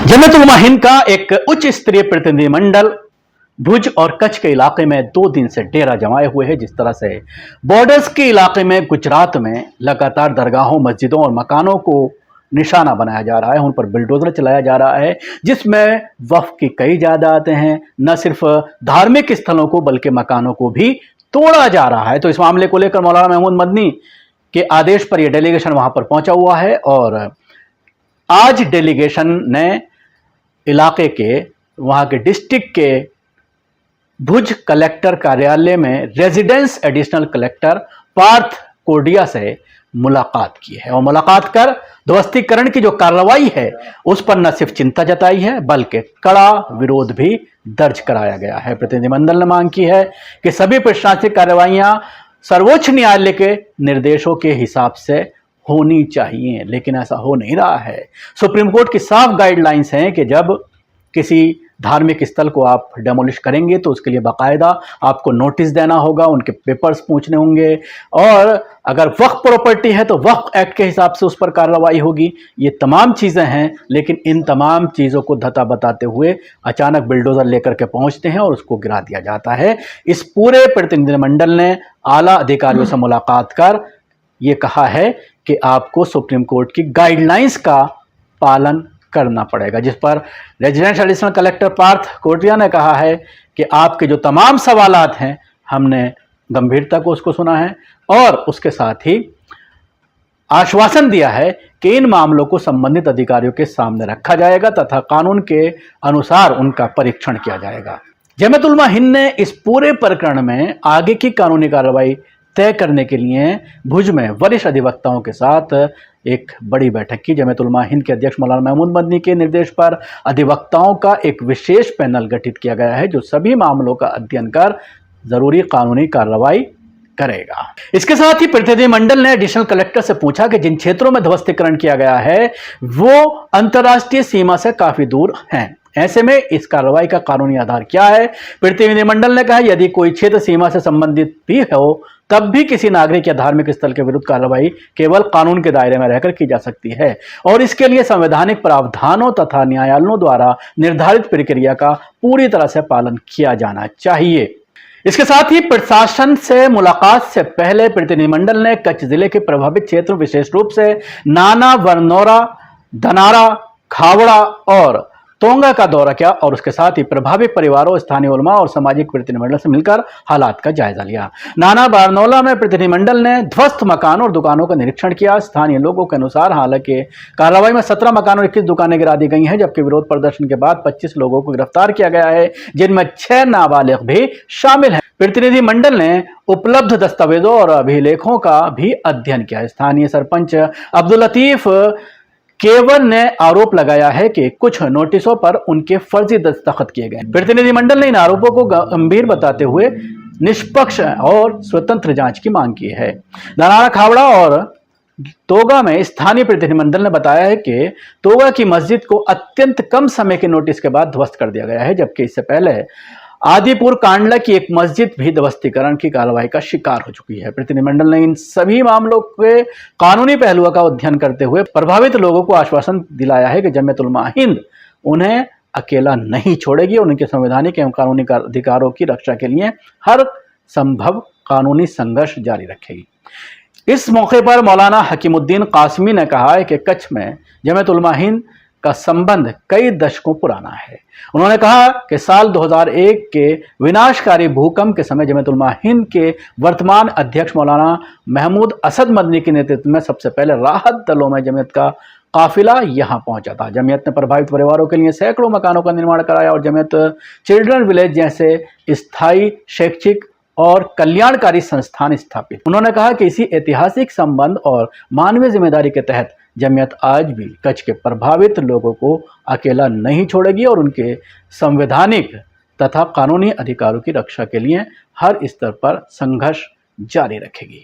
जमियत उलमा हिंद का एक उच्च स्तरीय प्रतिनिधिमंडल भुज और कच्छ के इलाके में 2 दिन से डेरा जमाए हुए है। जिस तरह से बॉर्डर्स के इलाके में गुजरात में लगातार दरगाहों, मस्जिदों और मकानों को निशाना बनाया जा रहा है, उन पर बिल्डोजर चलाया जा रहा है, जिसमें वक्फ की कई जायदादें हैं। न सिर्फ धार्मिक स्थलों को बल्कि मकानों को भी तोड़ा जा रहा है। तो इस मामले को लेकर मौलाना महमूद मदनी के आदेश पर यह डेलीगेशन वहां पर पहुंचा हुआ है और आज डेलीगेशन ने इलाके के वहां के डिस्ट्रिक्ट के भुज कलेक्टर कार्यालय में residence additional collector Partha Kodia से मुलाकात की है और मुलाकात कर ध्वस्तीकरण की जो कार्रवाई है उस पर न सिर्फ चिंता जताई है बल्कि कड़ा विरोध भी दर्ज कराया गया है। प्रतिनिधिमंडल ने मांग की है कि सभी प्रशासनिक कार्रवाइयां सर्वोच्च न्यायालय के निर्देशों के हिसाब से होनी चाहिए, लेकिन ऐसा हो नहीं रहा है। सुप्रीम कोर्ट की साफ गाइडलाइंस हैं कि जब किसी धार्मिक स्थल को आप डेमोलिश करेंगे तो उसके लिए बाकायदा आपको नोटिस देना होगा, उनके पेपर्स पूछने होंगे और अगर वक्फ प्रॉपर्टी है तो वक्फ एक्ट के हिसाब से उस पर कार्रवाई होगी। ये तमाम चीज़ें हैं, लेकिन इन तमाम चीज़ों को धता बताते हुए अचानक बिल्डोजर लेकर के पहुंचते हैं और उसको गिरा दिया जाता है। इस पूरे प्रतिनिधिमंडल ने आला अधिकारियों से मुलाकात कर ये कहा है कि आपको सुप्रीम कोर्ट की गाइडलाइंस का पालन करना पड़ेगा, जिस पर रेजिडेंस एडिशनल कलेक्टर पार्थ कोटिया ने कहा है कि आपके जो तमाम सवालात हैं हमने गंभीरता को उसको सुना है और उसके साथ ही आश्वासन दिया है कि इन मामलों को संबंधित अधिकारियों के सामने रखा जाएगा तथा कानून के अनुसार उनका परीक्षण किया जाएगा। जमियत उलमा हिंद ने इस पूरे प्रकरण में आगे की कानूनी कार्रवाई तय करने के लिए भुज में वरिष्ठ अधिवक्ताओं के साथ एक बड़ी बैठक की। जमियत उलमा हिंद के अध्यक्ष मौलाना महमूद मदनी के निर्देश पर अधिवक्ताओं का एक विशेष पैनल गठित किया गया है जो सभी मामलों का अध्ययन कर जरूरी कानूनी कार्रवाई करेगा। इसके साथ ही प्रतिनिधिमंडल ने एडिशनल कलेक्टर से पूछा कि जिन क्षेत्रों में ध्वस्तीकरण किया गया है वो अंतर्राष्ट्रीय सीमा से काफी दूर हैं, ऐसे में इस कार्रवाई का कानूनी आधार क्या है। प्रतिनिधिमंडल ने कहा यदि कोई क्षेत्र सीमा से संबंधित भी हो तब भी किसी नागरिक या धार्मिक स्थल के विरुद्ध कार्रवाई केवल कानून के दायरे में रहकर की जा सकती है और इसके लिए संवैधानिक प्रावधानों तथा न्यायालयों द्वारा निर्धारित प्रक्रिया का पूरी तरह से पालन किया जाना चाहिए। इसके साथ ही प्रशासन से मुलाकात से पहले प्रतिनिधिमंडल ने कच्छ जिले के प्रभावित क्षेत्र विशेष रूप से नाना, वरनौरा, धनारा, खावड़ा और तोंगा का दौरा किया और उसके साथ ही प्रभावित परिवारों, स्थानीय उलमा और सामाजिक प्रतिनिधिमंडल से मिलकर हालात का जायजा लिया। नाना बारनौला में प्रतिनिधिमंडल ने ध्वस्त मकानों और दुकानों का निरीक्षण किया। स्थानीय लोगों के अनुसार हालांकि कार्रवाई में 17 मकान और 21 दुकानें गिरा दी गई हैं, जबकि विरोध प्रदर्शन के बाद 25 लोगों को गिरफ्तार किया गया है, जिनमें 6 नाबालिग भी शामिल हैं। प्रतिनिधिमंडल ने उपलब्ध दस्तावेजों और अभिलेखों का भी अध्ययन किया। स्थानीय सरपंच अब्दुल लतीफ केवल ने आरोप लगाया है कि कुछ नोटिसों पर उनके फर्जी दस्तखत किए गए। प्रतिनिधिमंडल ने इन आरोपों को गंभीर बताते हुए निष्पक्ष और स्वतंत्र जांच की मांग की है। धनारा, खावड़ा और तोगा में स्थानीय प्रतिनिधिमंडल ने बताया है कि तोगा की मस्जिद को अत्यंत कम समय के नोटिस के बाद ध्वस्त कर दिया गया है, जबकि इससे पहले आदिपुर कांडला की एक मस्जिद भी ध्वस्तीकरण की कार्रवाई का शिकार हो चुकी है। प्रतिनिधिमंडल ने इन सभी मामलों के कानूनी पहलुओं का अध्ययन करते हुए प्रभावित लोगों को आश्वासन दिलाया है कि जमियत उलमा हिंद उन्हें अकेला नहीं छोड़ेगी और उनके संवैधानिक एवं कानूनी अधिकारों की रक्षा के लिए हर संभव कानूनी संघर्ष जारी रखेगी। इस मौके पर मौलाना हकीमुद्दीन कासमी ने कहा है कि कच्छ में जमियत उलमा हिंद का संबंध कई दशकों पुराना है। उन्होंने कहा कि साल 2001 के विनाशकारी भूकंप के समय जमियत उलमा हिंद के वर्तमान अध्यक्ष मौलाना महमूद असद मदनी के नेतृत्व में सबसे पहले राहत दलों में जमियत का काफिला यहां पहुंचा था। जमियत ने प्रभावित परिवारों के लिए सैकड़ों मकानों का निर्माण कराया और जमियत चिल्ड्रन विलेज जैसे स्थायी शैक्षिक और कल्याणकारी संस्थान स्थापित। उन्होंने कहा कि इसी ऐतिहासिक संबंध और मानवीय जिम्मेदारी के तहत जमियत आज भी कच्छ के प्रभावित लोगों को अकेला नहीं छोड़ेगी और उनके संवैधानिक तथा कानूनी अधिकारों की रक्षा के लिए हर स्तर पर संघर्ष जारी रखेगी।